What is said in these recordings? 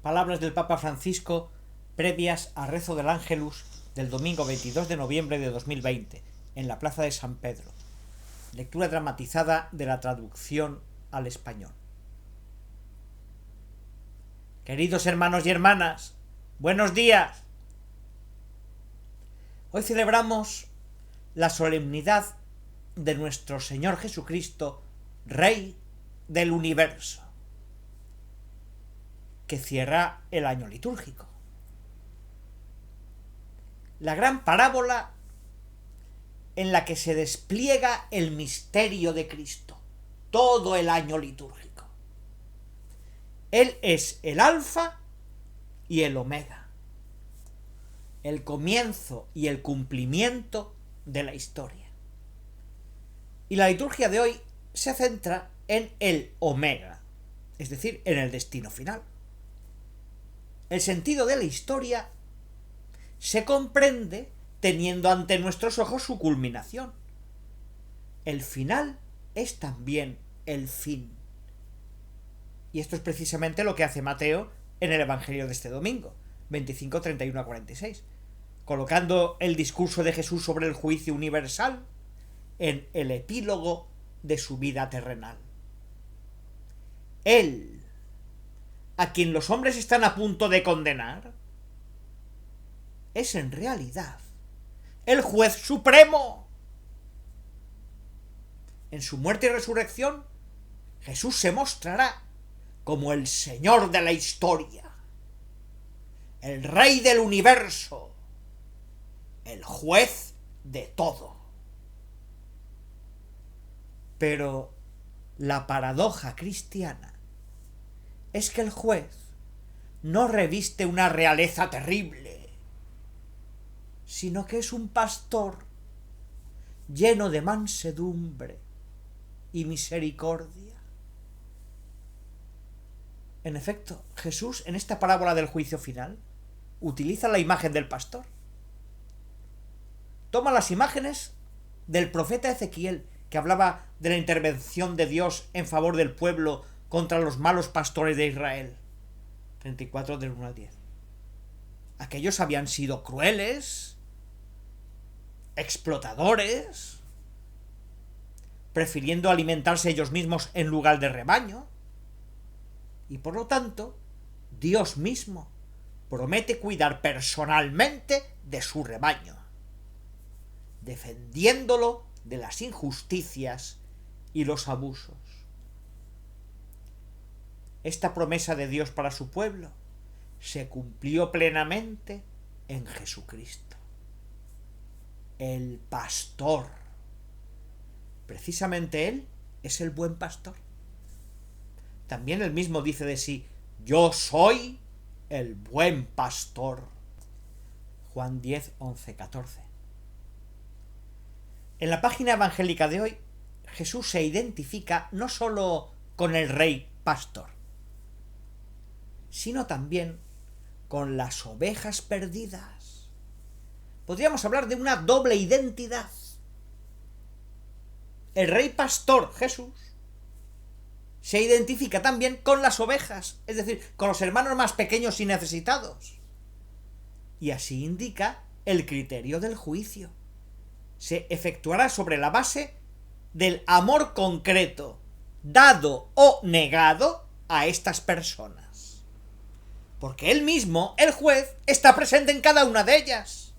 Palabras del Papa Francisco previas al rezo del Ángelus del domingo 22 de noviembre de 2020 en la Plaza de San Pedro. Lectura dramatizada de la traducción al español. Queridos hermanos y hermanas, buenos días. Hoy celebramos la solemnidad de nuestro Señor Jesucristo, Rey del Universo, que cierra el año litúrgico. La gran parábola en la que se despliega el misterio de Cristo, todo el año litúrgico. Él es el alfa y el omega, el comienzo y el cumplimiento de la historia. Y la liturgia de hoy se centra en el omega, es decir, en el destino final. El sentido de la historia se comprende teniendo ante nuestros ojos su culminación. El final es también el fin. Y esto es precisamente lo que hace Mateo en el Evangelio de este domingo, 25, 31 a 46, colocando el discurso de Jesús sobre el juicio universal en el epílogo de su vida terrenal. Él, a quien los hombres están a punto de condenar, es en realidad el juez supremo. En su muerte y resurrección, Jesús se mostrará como el Señor de la historia, el Rey del universo, el juez de todo. Pero la paradoja cristiana es que el juez no reviste una realeza terrible, sino que es un pastor lleno de mansedumbre y misericordia. En efecto, Jesús, en esta parábola del juicio final, utiliza la imagen del pastor. Toma las imágenes del profeta Ezequiel, que hablaba de la intervención de Dios en favor del pueblo contra los malos pastores de Israel. 34 del 1 al 10. Aquellos habían sido crueles, explotadores, prefiriendo alimentarse ellos mismos en lugar de rebaño, y por lo tanto Dios mismo promete cuidar personalmente de su rebaño, defendiéndolo de las injusticias y los abusos. Esta promesa de Dios para su pueblo se cumplió plenamente en Jesucristo, el pastor. Precisamente Él es el buen pastor. También Él mismo dice de sí: yo soy el buen pastor. Juan 10, 11, 14. En la página evangélica de hoy, Jesús se identifica no solo con el Rey pastor, sino también con las ovejas perdidas. Podríamos hablar de una doble identidad. El Rey pastor, Jesús, se identifica también con las ovejas, es decir, con los hermanos más pequeños y necesitados. Y así indica el criterio del juicio. Se efectuará sobre la base del amor concreto, dado o negado a estas personas. Porque Él mismo, el juez, está presente en cada una de ellas.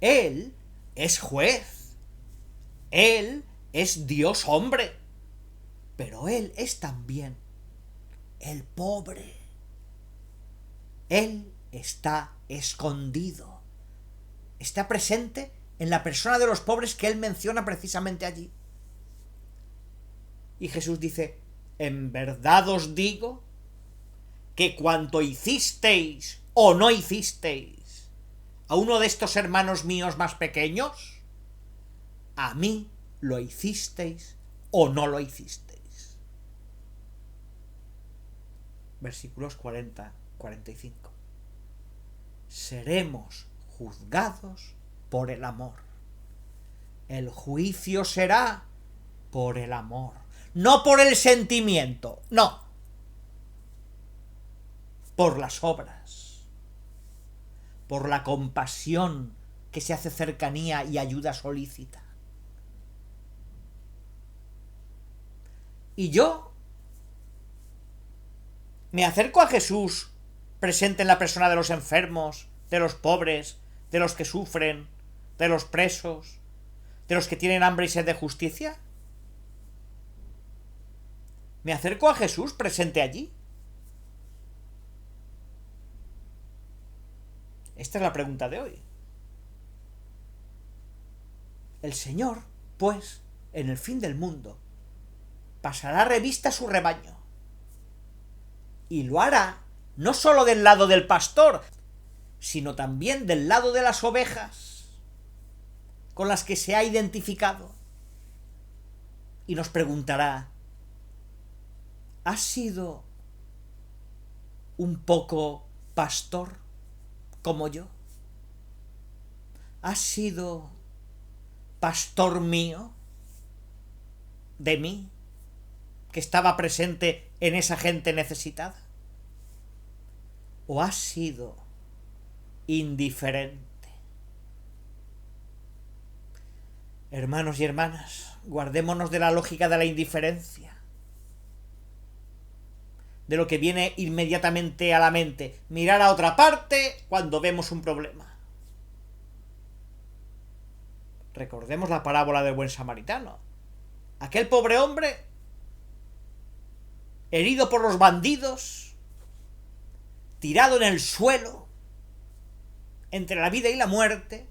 Él es juez. Él es Dios hombre. Pero Él es también el pobre. Él está escondido. Está presente en la persona de los pobres que Él menciona precisamente allí. Y Jesús dice: en verdad os digo que cuanto hicisteis o no hicisteis a uno de estos hermanos míos más pequeños, a mí lo hicisteis o no lo hicisteis. Versículos 40-45. Seremos juzgados por el amor. El juicio será por el amor, no por el sentimiento, no. por las obras, por la compasión que se hace cercanía y ayuda solícita. Y yo me acerco a Jesús presente en la persona de los enfermos, de los pobres, de los que sufren, de los presos, de los que tienen hambre y sed de justicia. ¿Me acerco a Jesús presente allí? Esta es la pregunta de hoy. El Señor, pues, en el fin del mundo, pasará revista a su rebaño. Y lo hará no solo del lado del pastor, sino también del lado de las ovejas con las que se ha identificado. Y nos preguntará, ¿has sido un poco pastor como yo? ¿Has sido pastor mío, de mí, que estaba presente en esa gente necesitada? ¿O has sido indiferente? Hermanos y hermanas, guardémonos de la lógica de la indiferencia, de lo que viene inmediatamente a la mente, mirar a otra parte cuando vemos un problema. Recordemos la parábola del buen samaritano. Aquel pobre hombre, herido por los bandidos, tirado en el suelo, entre la vida y la muerte,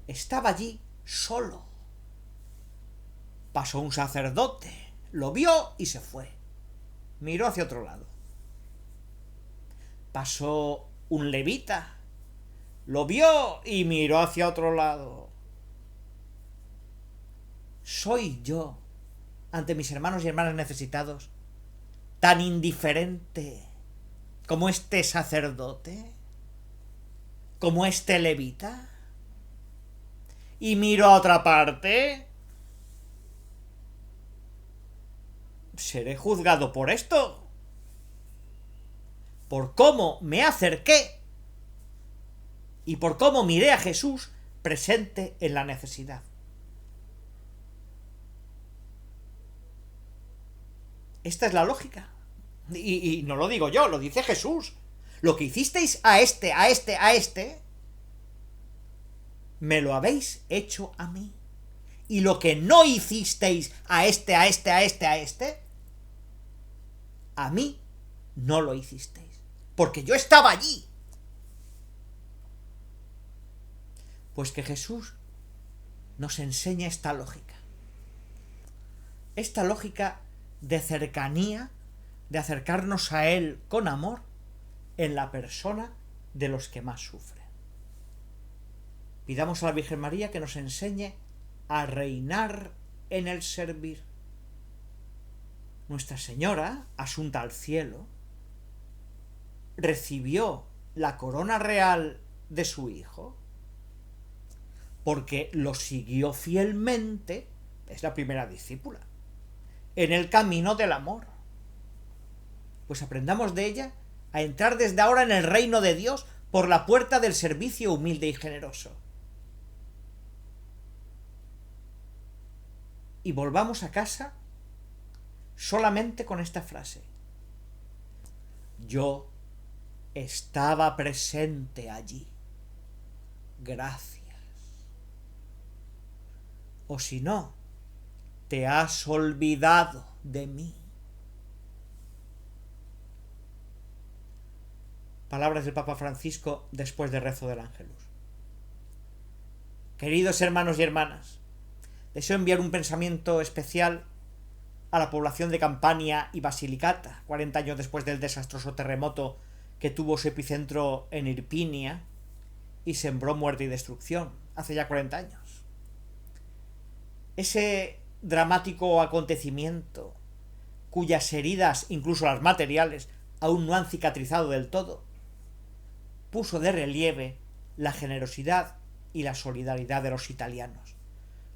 estaba allí solo. Pasó un sacerdote, lo vio y se fue. Miró hacia otro lado. Pasó un levita, lo vio y miró hacia otro lado. ¿Soy yo, ante mis hermanos y hermanas necesitados, tan indiferente como este sacerdote? ¿Como este levita? ¿Y miro a otra parte? ¿Seré juzgado por esto? ¿Por cómo me acerqué? ¿Y por cómo miré a Jesús presente en la necesidad? Esta es la lógica. Y no lo digo yo, lo dice Jesús. Lo que hicisteis a este, me lo habéis hecho a mí. Y lo que no hicisteis a este, a mí no lo hicisteis. Porque yo estaba allí. Pues que Jesús nos enseña esta lógica. Esta lógica de cercanía, de acercarnos a Él con amor en la persona de los que más sufren. Pidamos a la Virgen María que nos enseñe a reinar en el servir. Nuestra Señora, asunta al cielo, recibió la corona real de su Hijo porque lo siguió fielmente, es la primera discípula, en el camino del amor. Pues aprendamos de ella a entrar desde ahora en el reino de Dios por la puerta del servicio humilde y generoso. Y volvamos a casa solamente con esta frase: yo estaba presente allí. Gracias. O si no, te has olvidado de mí. Palabras del Papa Francisco después del rezo del Ángelus. Queridos hermanos y hermanas, deseo enviar un pensamiento especial a la población de Campania y Basilicata, 40 años después del desastroso terremoto que tuvo su epicentro en Irpinia y sembró muerte y destrucción hace ya 40 años. Ese dramático acontecimiento, cuyas heridas, incluso las materiales, aún no han cicatrizado del todo, puso de relieve la generosidad y la solidaridad de los italianos.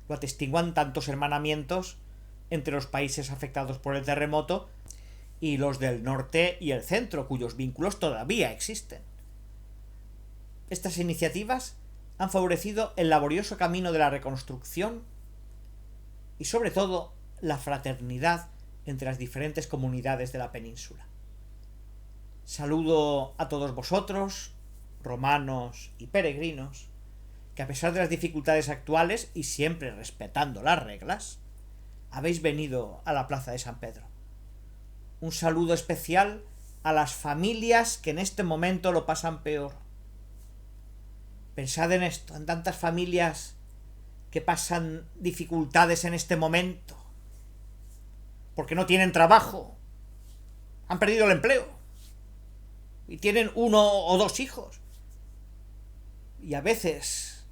Lo atestiguan tantos hermanamientos entre los países afectados por el terremoto y los del norte y el centro, cuyos vínculos todavía existen. Estas iniciativas han favorecido el laborioso camino de la reconstrucción y, sobre todo, la fraternidad entre las diferentes comunidades de la península. Saludo a todos vosotros, romanos y peregrinos, que a pesar de las dificultades actuales y siempre respetando las reglas, habéis venido a la Plaza de San Pedro. Un saludo especial a las familias que en este momento lo pasan peor. Pensad en esto, en tantas familias que pasan dificultades en este momento, porque no tienen trabajo, han perdido el empleo y tienen 1 o 2 hijos. Y a veces,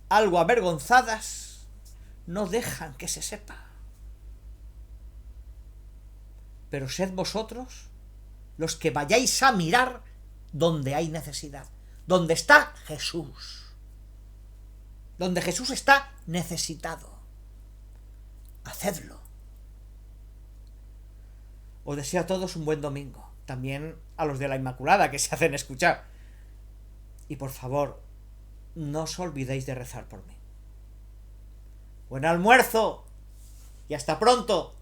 algo avergonzadas, no dejan que se sepa. Pero sed vosotros los que vayáis a mirar donde hay necesidad, donde está Jesús, donde Jesús está necesitado. Hacedlo. Os deseo a todos un buen domingo, también a los de la Inmaculada que se hacen escuchar. Y por favor, no os olvidéis de rezar por mí. Buen almuerzo y hasta pronto.